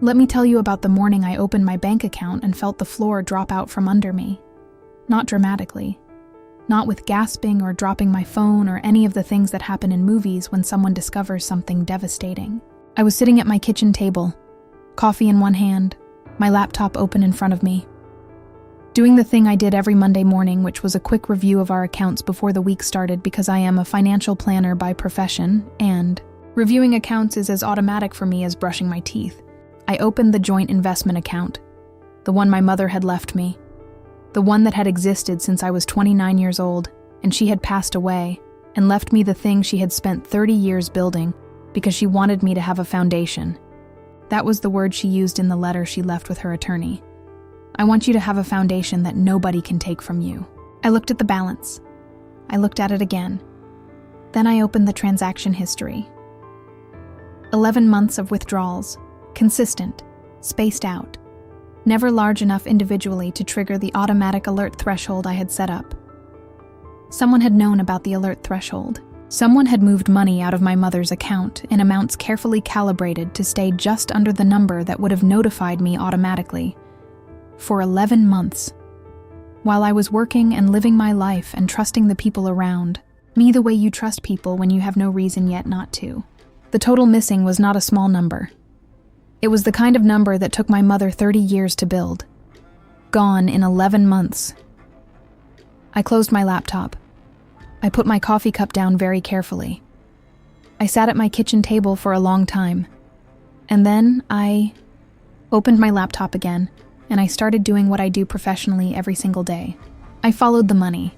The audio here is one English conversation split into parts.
Let me tell you about the morning I opened my bank account and felt the floor drop out from under me. Not dramatically. Not with gasping or dropping my phone or any of the things that happen in movies when someone discovers something devastating. I was sitting at my kitchen table, coffee in one hand, my laptop open in front of me, doing the thing I did every Monday morning, which was a quick review of our accounts before the week started because I am a financial planner by profession, and reviewing accounts is as automatic for me as brushing my teeth. I opened the joint investment account, the one my mother had left me, the one that had existed since I was 29 years old, and she had passed away and left me the thing she had spent 30 years building because she wanted me to have a foundation. That was the word she used in the letter she left with her attorney. I want you to have a foundation that nobody can take from you. I looked at the balance. I looked at it again. Then I opened the transaction history. 11 months of withdrawals, consistent, spaced out, never large enough individually to trigger the automatic alert threshold I had set up. Someone had known about the alert threshold. Someone had moved money out of my mother's account in amounts carefully calibrated to stay just under the number that would have notified me automatically. For 11 months. While I was working and living my life and trusting the people around me the way you trust people when you have no reason yet not to. The total missing was not a small number. It was the kind of number that took my mother 30 years to build. Gone in 11 months. I closed my laptop. I put my coffee cup down very carefully. I sat at my kitchen table for a long time. And then I opened my laptop again, and I started doing what I do professionally every single day. I followed the money.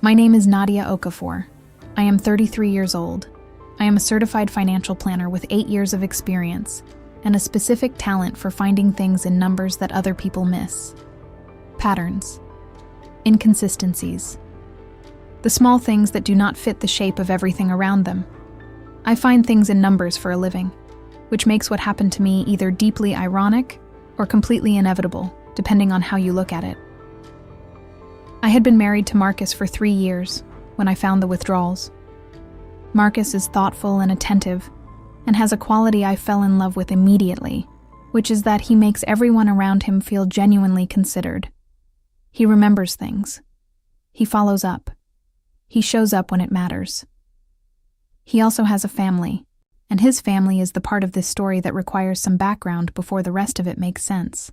My name is Nadia Okafor. I am 33 years old. I am a certified financial planner with 8 years of experience and a specific talent for finding things in numbers that other people miss. Patterns. Inconsistencies. The small things that do not fit the shape of everything around them. I find things in numbers for a living, which makes what happened to me either deeply ironic or completely inevitable, depending on how you look at it. I had been married to Marcus for 3 years when I found the withdrawals. Marcus is thoughtful and attentive, and has a quality I fell in love with immediately, which is that he makes everyone around him feel genuinely considered. He remembers things. He follows up. He shows up when it matters. He also has a family, and his family is the part of this story that requires some background before the rest of it makes sense.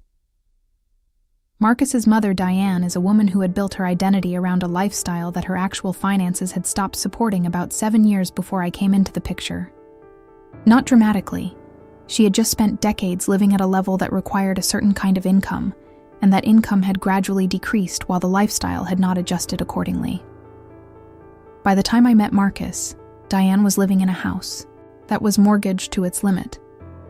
Marcus's mother, Diane, is a woman who had built her identity around a lifestyle that her actual finances had stopped supporting about 7 years before I came into the picture. Not dramatically. She had just spent decades living at a level that required a certain kind of income, and that income had gradually decreased while the lifestyle had not adjusted accordingly. By the time I met Marcus, Diane was living in a house that was mortgaged to its limit,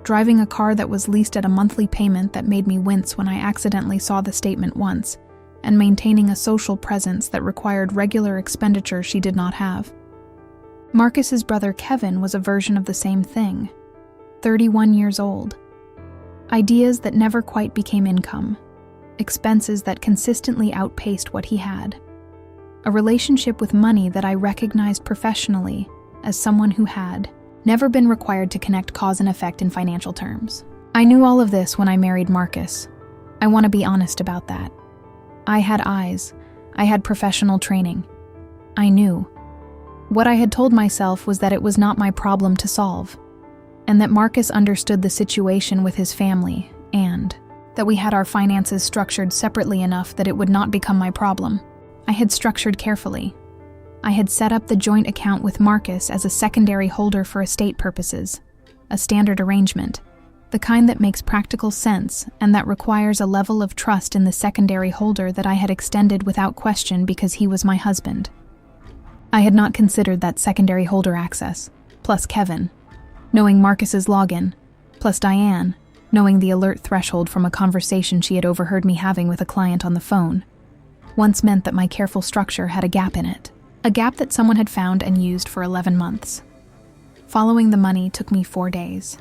driving a car that was leased at a monthly payment that made me wince when I accidentally saw the statement once, and maintaining a social presence that required regular expenditure she did not have. Marcus's brother Kevin was a version of the same thing, 31 years old. Ideas that never quite became income, expenses that consistently outpaced what he had. A relationship with money that I recognized professionally as someone who had never been required to connect cause and effect in financial terms. I knew all of this when I married Marcus. I want to be honest about that. I had eyes. I had professional training. I knew. What I had told myself was that it was not my problem to solve, and that Marcus understood the situation with his family, and that we had our finances structured separately enough that it would not become my problem. I had structured carefully. I had set up the joint account with Marcus as a secondary holder for estate purposes, a standard arrangement, the kind that makes practical sense and that requires a level of trust in the secondary holder that I had extended without question because he was my husband. I had not considered that secondary holder access, plus Kevin, knowing Marcus's login, plus Diane, knowing the alert threshold from a conversation she had overheard me having with a client on the phone, once meant that my careful structure had a gap in it. A gap that someone had found and used for 11 months. Following the money took me 4 days.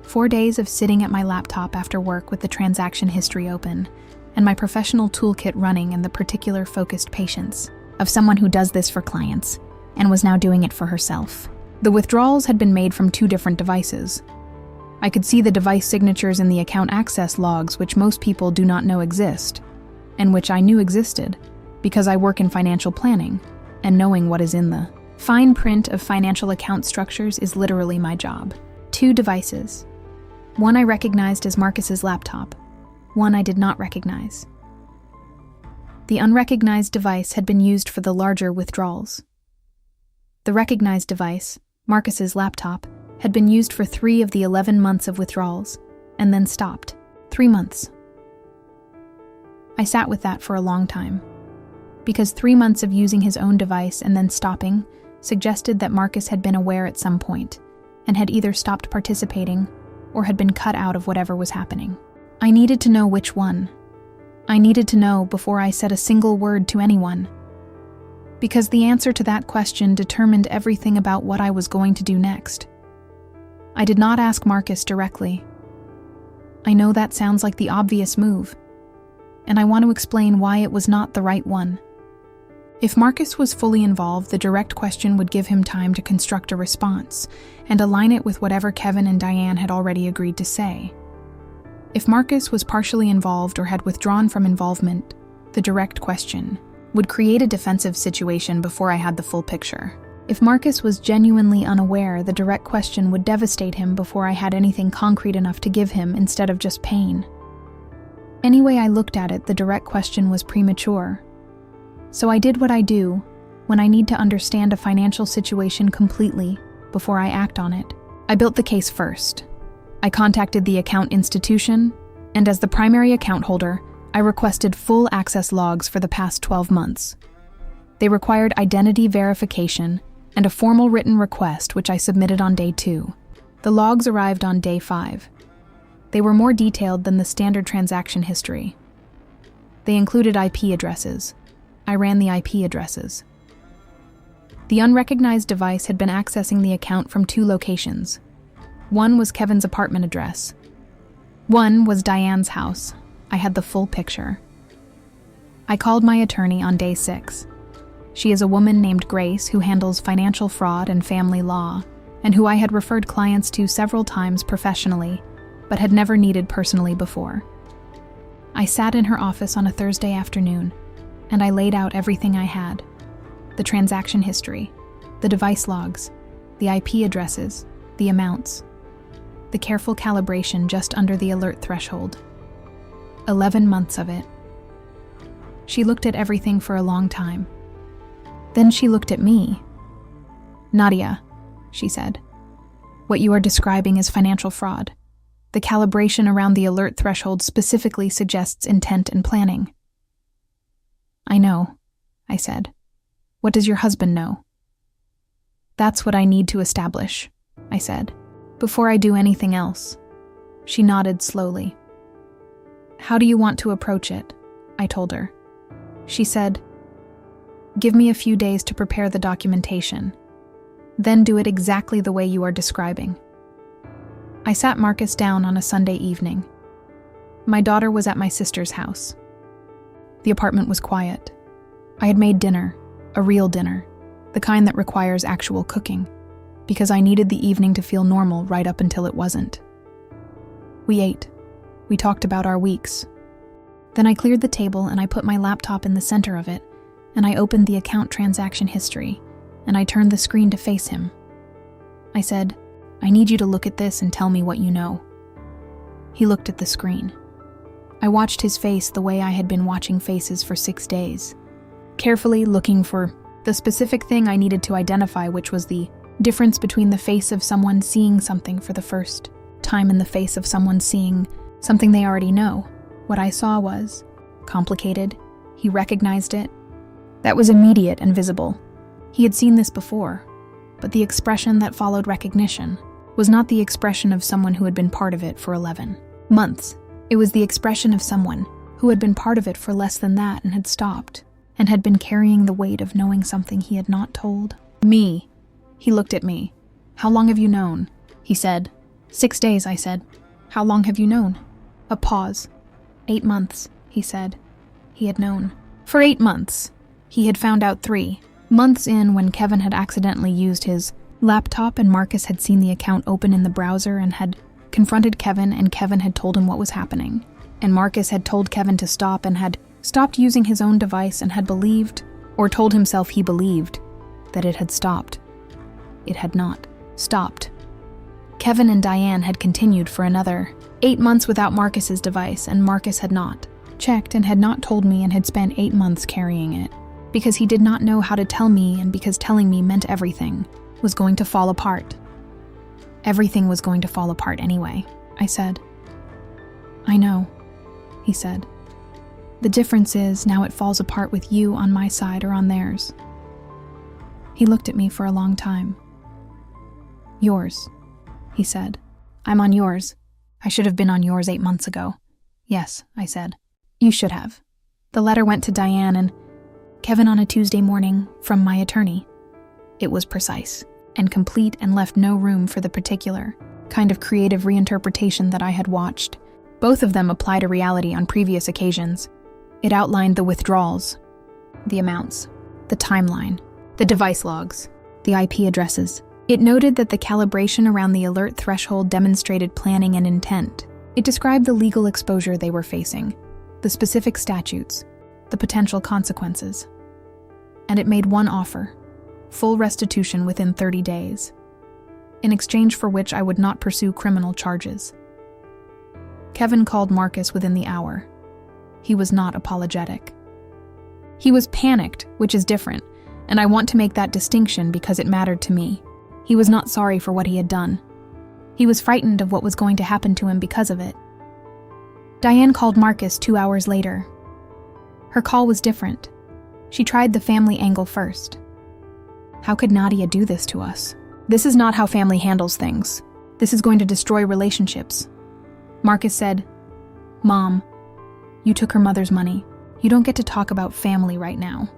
4 days of sitting at my laptop after work with the transaction history open, and my professional toolkit running and the particular focused patience of someone who does this for clients, and was now doing it for herself. The withdrawals had been made from 2 different devices. I could see the device signatures in the account access logs, which most people do not know exist, and which I knew existed because I work in financial planning, and knowing what is in the fine print of financial account structures is literally my job. 2 devices. One I recognized as Marcus's laptop. One I did not recognize. The unrecognized device had been used for the larger withdrawals. The recognized device, Marcus's laptop, had been used for 3 of the 11 months of withdrawals, and then stopped. 3 months. I sat with that for a long time, because 3 months of using his own device and then stopping suggested that Marcus had been aware at some point, and had either stopped participating or had been cut out of whatever was happening. I needed to know which one. I needed to know before I said a single word to anyone, because the answer to that question determined everything about what I was going to do next. I did not ask Marcus directly. I know that sounds like the obvious move, and I want to explain why it was not the right one. If Marcus was fully involved, the direct question would give him time to construct a response and align it with whatever Kevin and Diane had already agreed to say. If Marcus was partially involved or had withdrawn from involvement, the direct question would create a defensive situation before I had the full picture. If Marcus was genuinely unaware, the direct question would devastate him before I had anything concrete enough to give him instead of just pain. Any way I looked at it, the direct question was premature. So I did what I do when I need to understand a financial situation completely before I act on it. I built the case first. I contacted the account institution, and as the primary account holder, I requested full access logs for the past 12 months. They required identity verification and a formal written request, which I submitted on day 2. The logs arrived on day 5. They were more detailed than the standard transaction history. They included IP addresses. I ran the IP addresses. The unrecognized device had been accessing the account from 2 locations. One was Kevin's apartment address. One was Diane's house. I had the full picture. I called my attorney on day 6. She is a woman named Grace who handles financial fraud and family law, and who I had referred clients to several times professionally, but had never needed personally before. I sat in her office on a Thursday afternoon, and I laid out everything I had: the transaction history, the device logs, the IP addresses, the amounts, the careful calibration just under the alert threshold. 11 months of it. She looked at everything for a long time. Then she looked at me. "Nadia," she said, "what you are describing is financial fraud. The calibration around the alert threshold specifically suggests intent and planning." "I know," I said. "What does your husband know?" "That's what I need to establish," I said, "before I do anything else." She nodded slowly. "How do you want to approach it?" I told her. She said, "Give me a few days to prepare the documentation. Then do it exactly the way you are describing." I sat Marcus down on a Sunday evening. My daughter was at my sister's house. The apartment was quiet. I had made dinner, a real dinner, the kind that requires actual cooking, because I needed the evening to feel normal right up until it wasn't. We ate. We talked about our weeks. Then I cleared the table and I put my laptop in the center of it, and I opened the account transaction history, and I turned the screen to face him. I said, "I need you to look at this and tell me what you know." He looked at the screen. I watched his face the way I had been watching faces for 6 days, carefully looking for the specific thing I needed to identify, which was the difference between the face of someone seeing something for the first time and the face of someone seeing something they already know. What I saw was complicated. He recognized it. That was immediate and visible. He had seen this before, but the expression that followed recognition was not the expression of someone who had been part of it for 11 months. It was the expression of someone who had been part of it for less than that and had stopped, and had been carrying the weight of knowing something he had not told. "Me." He looked at me. "How long have you known?" He said. 6 days, I said. "How long have you known?" A pause. 8 months, he said. He had known. For 8 months. He had found out 3 months in, when Kevin had accidentally used his laptop and Marcus had seen the account open in the browser and had confronted Kevin, and Kevin had told him what was happening. And Marcus had told Kevin to stop and had stopped using his own device and had believed, or told himself he believed, that it had stopped. It had not stopped. Kevin and Diane had continued for another 8 months without Marcus's device, and Marcus had not checked and had not told me and had spent 8 months carrying it. Because he did not know how to tell me, and because telling me meant everything was going to fall apart. Everything was going to fall apart anyway, I said. I know, he said. The difference is now it falls apart with you on my side or on theirs. He looked at me for a long time. Yours, he said. I'm on yours. I should have been on yours 8 months ago. Yes, I said. You should have. The letter went to Diane and Kevin on a Tuesday morning from my attorney. It was precise and complete and left no room for the particular kind of creative reinterpretation that I had watched. Both of them applied to reality on previous occasions. It outlined the withdrawals, the amounts, the timeline, the device logs, the IP addresses. It noted that the calibration around the alert threshold demonstrated planning and intent. It described the legal exposure they were facing, the specific statutes, the potential consequences. And it made one offer: full restitution within 30 days, in exchange for which I would not pursue criminal charges. Kevin called Marcus within the hour. He was not apologetic. He was panicked, which is different, and I want to make that distinction because it mattered to me. He was not sorry for what he had done. He was frightened of what was going to happen to him because of it. Diane called Marcus 2 hours later. Her call was different. She tried the family angle first. How could Nadia do this to us? This is not how family handles things. This is going to destroy relationships. Marcus said, Mom, you took her mother's money. You don't get to talk about family right now.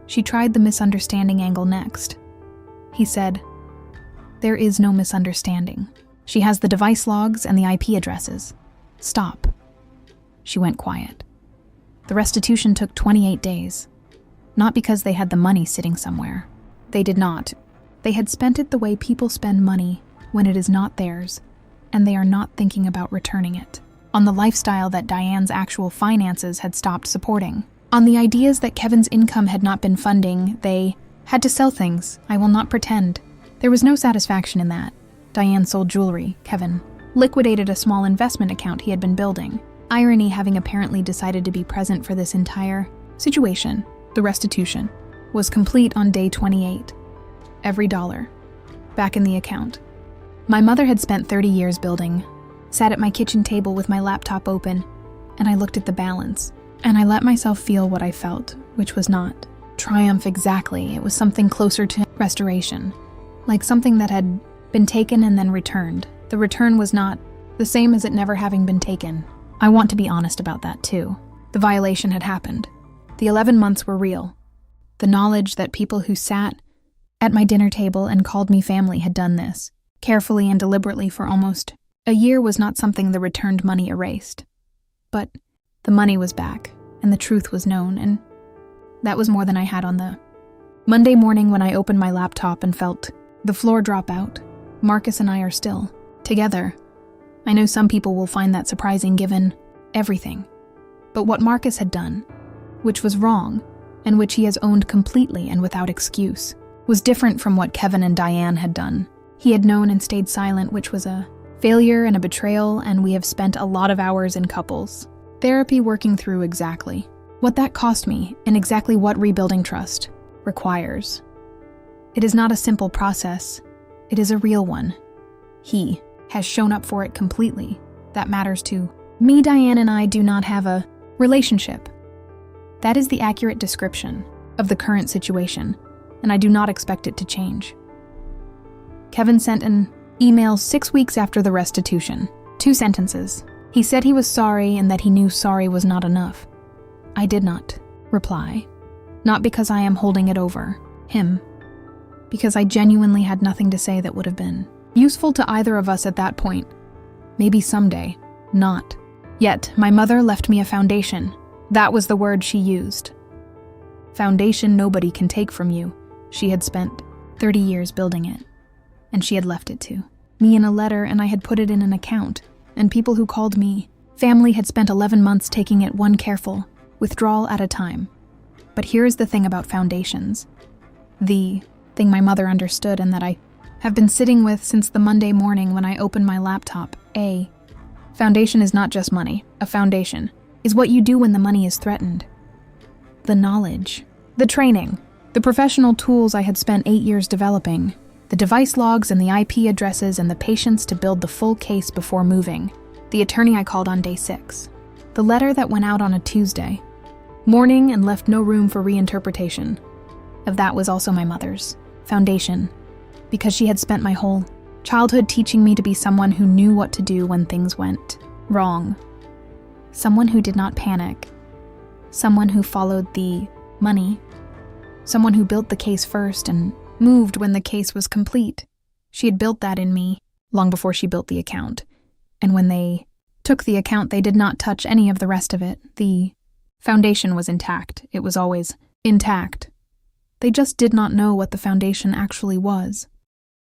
She tried the misunderstanding angle next. He said, there is no misunderstanding. She has the device logs and the IP addresses. Stop. She went quiet. The restitution took 28 days. Not because they had the money sitting somewhere. They did not. They had spent it the way people spend money when it is not theirs, and they are not thinking about returning it. On the lifestyle that Diane's actual finances had stopped supporting. On the ideas that Kevin's income had not been funding, they had to sell things. I will not pretend. There was no satisfaction in that. Diane sold jewelry. Kevin liquidated a small investment account he had been building. Irony having apparently decided to be present for this entire situation. The restitution was complete on day 28. Every dollar back in the account. My mother had spent 30 years building, sat at my kitchen table with my laptop open, and I looked at the balance, and I let myself feel what I felt, which was not triumph exactly. It was something closer to restoration, like something that had been taken and then returned. The return was not the same as it never having been taken. I want to be honest about that too. The violation had happened. The 11 months were real. The knowledge that people who sat at my dinner table and called me family had done this, carefully and deliberately for almost a year, was not something the returned money erased. But the money was back, and the truth was known, and that was more than I had on the Monday morning when I opened my laptop and felt the floor drop out. Marcus and I are still together. I know some people will find that surprising given everything. But what Marcus had done, which was wrong, and which he has owned completely and without excuse, was different from what Kevin and Diane had done. He had known and stayed silent, which was a failure and a betrayal, and we have spent a lot of hours in couples therapy working through exactly what that cost me and exactly what rebuilding trust requires. It is not a simple process. It is a real one. He has shown up for it completely. That matters to me. Diane and I do not have a relationship. That is the accurate description of the current situation, and I do not expect it to change. Kevin sent an email 6 weeks after the restitution. 2 sentences. He said he was sorry and that he knew sorry was not enough. I did not reply. Not because I am holding it over him. Because I genuinely had nothing to say that would have been useful to either of us at that point. Maybe someday. Not. Yet, my mother left me a foundation. That was the word she used. Foundation nobody can take from you. She had spent 30 years building it, and she had left it to me in a letter, and I had put it in an account. And people who called me, family had spent 11 months taking it one careful withdrawal at a time. But here's the thing about foundations. The thing my mother understood and that I have been sitting with since the Monday morning when I opened my laptop. A foundation is not just money. A foundation is what you do when the money is threatened. The knowledge, the training, the professional tools I had spent 8 years developing, the device logs and the IP addresses and the patience to build the full case before moving. The attorney I called on day 6. The letter that went out on a Tuesday morning and left no room for reinterpretation. Of that was also my mother's foundation, because she had spent my whole childhood teaching me to be someone who knew what to do when things went wrong. Someone who did not panic. Someone who followed the money. Someone who built the case first and moved when the case was complete. She had built that in me long before she built the account. And when they took the account, they did not touch any of the rest of it. The foundation was intact. It was always intact. They just did not know what the foundation actually was.